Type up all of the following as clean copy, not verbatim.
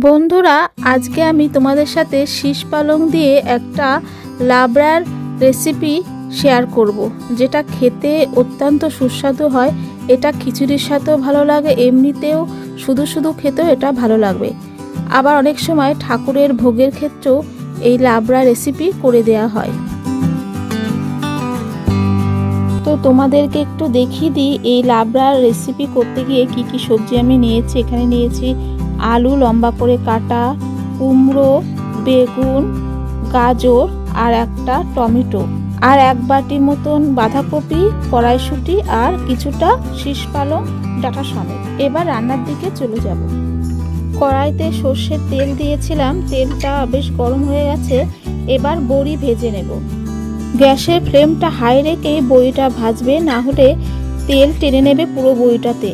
বন্ধুরা, আজকে আমি তোমাদের সাথে শীষ পালং দিয়ে একটা লাবড়ার রেসিপি শেয়ার করব, যেটা খেতে অত্যন্ত সুস্বাদু হয়। এটা খিচুড়ির সাথেও ভালো লাগে, এমনিতেও শুধু শুধু খেতেও এটা ভালো লাগবে। আবার অনেক সময় ঠাকুরের ভোগের ক্ষেত্রেও এই লাবড়া রেসিপি করে দেয়া হয়। তো তোমাদেরকে একটু দেখিয়ে দিই এই লাবড়ার রেসিপি করতে গিয়ে কি কি সবজি আমি নিয়েছি। এখানে নিয়েছি আলু লম্বা করে কাটা, কুমড়ো, বেগুন, গাজর আর একটা টমেটো, আর এক বাটি মতন বাঁধাকপি, কড়াইশুঁটি আর কিছুটা শীষ পালং ডাঁটা সমেত। এবার রান্নার দিকে চলে যাব। কড়াইতে সর্ষের তেল দিয়েছিলাম, তেলটা বেশ গরম হয়ে গেছে। এবার বড়ি ভেজে নেব। গ্যাসের ফ্লেমটা হাই রেখে বড়িটা ভাজবে, না হলে তেল টেনে নেবে পুরো বড়িটাতে।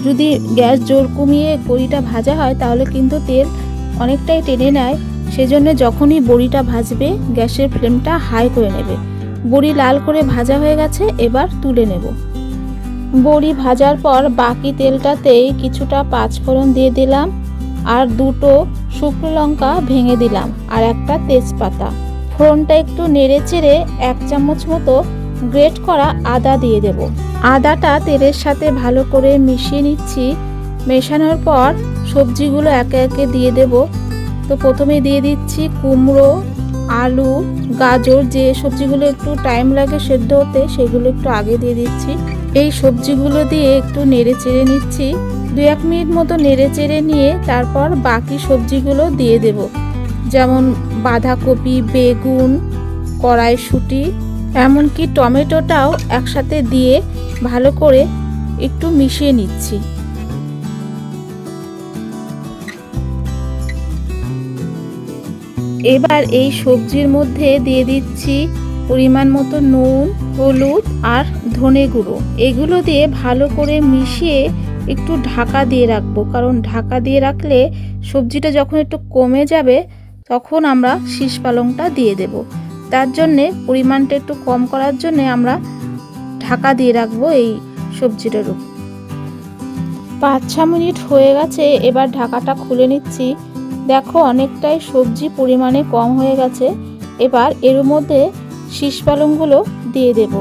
যদি গ্যাস জোর কমিয়ে বড়িটা ভাজা হয় তাহলে কিন্তু তেল অনেকটাই টেনে নেয়। সেজন্য যখনই বড়িটা ভাজবে গ্যাসের ফ্লেমটা হাই করে নেবে। বড়ি লাল করে ভাজা হয়ে গেছে, এবার তুলে নেব। বড়ি ভাজার পর বাকি তেলটাতেই কিছুটা পাঁচফোড়ন দিয়ে দিলাম, আর দুটো শুকনো লঙ্কা ভেঙে দিলাম, আর একটা তেজপাতা। ফোড়নটা একটু নেড়ে চেড়ে 1 চামচ মতো গ্রেট করা আদা দিয়ে দেব। আদাটা তেলের সাথে ভালো করে মিশিয়ে নিচ্ছি। মেশানোর পর সবজিগুলো একে একে দিয়ে দেব। তো প্রথমে দিয়ে দিচ্ছি কুমড়ো, আলু, গাজর। যে সবজিগুলো একটু টাইম লাগে সেদ্ধ হতে, সেগুলো একটু আগে দিয়ে দিচ্ছি। এই সবজিগুলো দিয়ে একটু নেড়ে চেড়ে নিচ্ছি। 2-1 মিনিট মতো নেড়ে চেড়ে নিয়ে তারপর বাকি সবজিগুলো দিয়ে দেব, যেমন বাঁধাকপি, বেগুন, কড়াইশুঁটি, এমনকি টমেটোটাও একসাথে দিয়ে ভালো করে একটু মিশিয়ে নিচ্ছি। এবার এই সবজির মধ্যে দিয়ে দিচ্ছি পরিমাণ মতো নুন, হলুদ আর ধনে গুঁড়ো। এগুলো দিয়ে ভালো করে মিশিয়ে একটু ঢাকা দিয়ে রাখবো, কারণ ঢাকা দিয়ে রাখলে সবজিটা যখন একটু কমে যাবে তখন আমরা শীষ পালংটা দিয়ে দেব। তার জন্যে পরিমাণটা একটু কম করার জন্যে আমরা ঢাকা দিয়ে রাখবো এই সবজিটার উপর। 5-6 মিনিট হয়ে গেছে, এবার ঢাকাটা খুলে নিচ্ছি। দেখো অনেকটাই সবজি পরিমাণে কম হয়ে গেছে। এবার এর মধ্যে শীষ পালংগুলো দিয়ে দেব।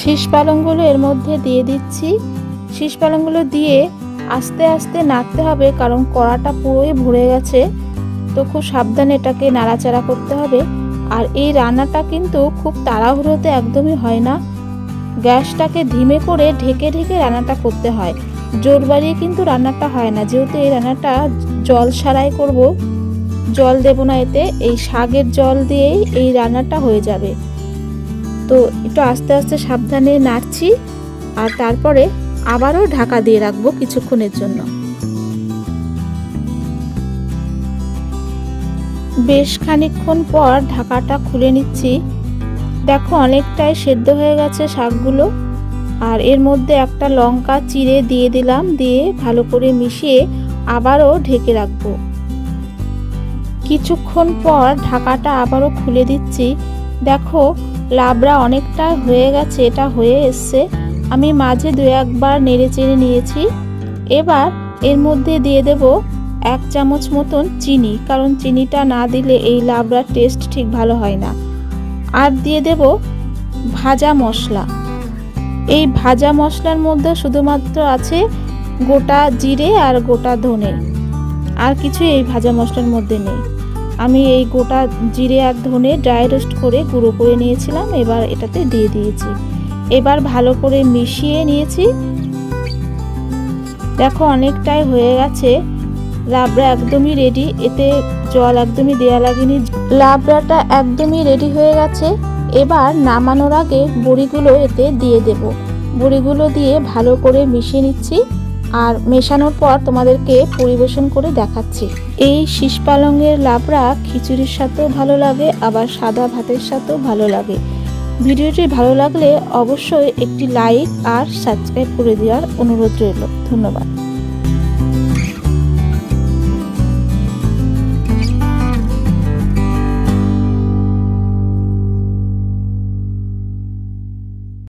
শীষ পালংগুলো এর মধ্যে দিয়ে দিচ্ছি। শীষ পালংগুলো দিয়ে আস্তে আস্তে নাড়তে হবে, কারণ কড়াটা পুরোই ভরে গেছে। তো খুব সাবধানে এটাকে নাড়াচাড়া করতে হবে। আর এই রান্নাটা কিন্তু খুব তাড়াহুড়োতে একদমই হয় না। গ্যাসটাকে ধিমে করে ঢেকে ঢেকে রান্নাটা করতে হয়। জোর বাড়িয়ে কিন্তু রান্নাটা হয় না, যেহেতু এই রান্নাটা জল সারাই করব, জল দেব না এতে। এই শাকের জল দিয়েই এই রান্নাটা হয়ে যাবে। তো একটু আস্তে আস্তে সাবধানে নাড়ছি, আর তারপরে আবারও ঢাকা দিয়ে রাখবো কিছুক্ষণের জন্য। বেশ খানিকক্ষণ পর ঢাকাটা খুলে নিচ্ছি। দেখো অনেকটাই সেদ্ধ হয়ে গেছে শাকগুলো। আর এর মধ্যে একটা লঙ্কা চিড়ে দিয়ে দিলাম, দিয়ে ভালো করে মিশিয়ে আবারও ঢেকে রাখবো। কিছুক্ষণ পর ঢাকাটা আবারও খুলে দিচ্ছি। দেখো লাবড়া অনেকটা হয়ে গেছে, এটা হয়ে এসছে। আমি মাঝে 2-1 বার নেড়ে চেড়ে নিয়েছি। এবার এর মধ্যে দিয়ে দেব 1 চামচ মতন চিনি, কারণ চিনিটা না দিলে এই লাবড়ার টেস্ট ঠিক ভালো হয় না। আর দিয়ে দেব ভাজা মশলা। এই ভাজা মশলার মধ্যে শুধুমাত্র আছে গোটা জিরে আর গোটা ধনে, আর কিছু এই ভাজা মশলার মধ্যে নেই। আমি এই গোটা জিরে আর ধনে ড্রাই রোস্ট করে গুঁড়ো করে নিয়েছিলাম, এবার এটাতে দিয়ে দিয়েছি। এবার ভালো করে মিশিয়ে নিয়েছি। দেখো অনেকটাই হয়ে গেছে। লাবড়া একদমই রেডি, এতে জল একদমই দেয়া লাগেনি। লাবড়াটা একদমই রেডি হয়ে গেছে। এবার নামানোর আগে বড়িগুলো এতে দিয়ে দেব। বড়িগুলো দিয়ে ভালো করে মিশিয়ে নিচ্ছি, আর মেশানোর পর তোমাদেরকে পরিবেশন করে দেখাচ্ছি। এই শীষ পালংয়ের লাবড়া খিচুড়ির সাথেও ভালো লাগে, আবার সাদা ভাতের সাথেও ভালো লাগে। ভিডিওটি ভালো লাগলে অবশ্যই একটি লাইক আর সাবস্ক্রাইব করে দেওয়ার অনুরোধ রইল। ধন্যবাদ।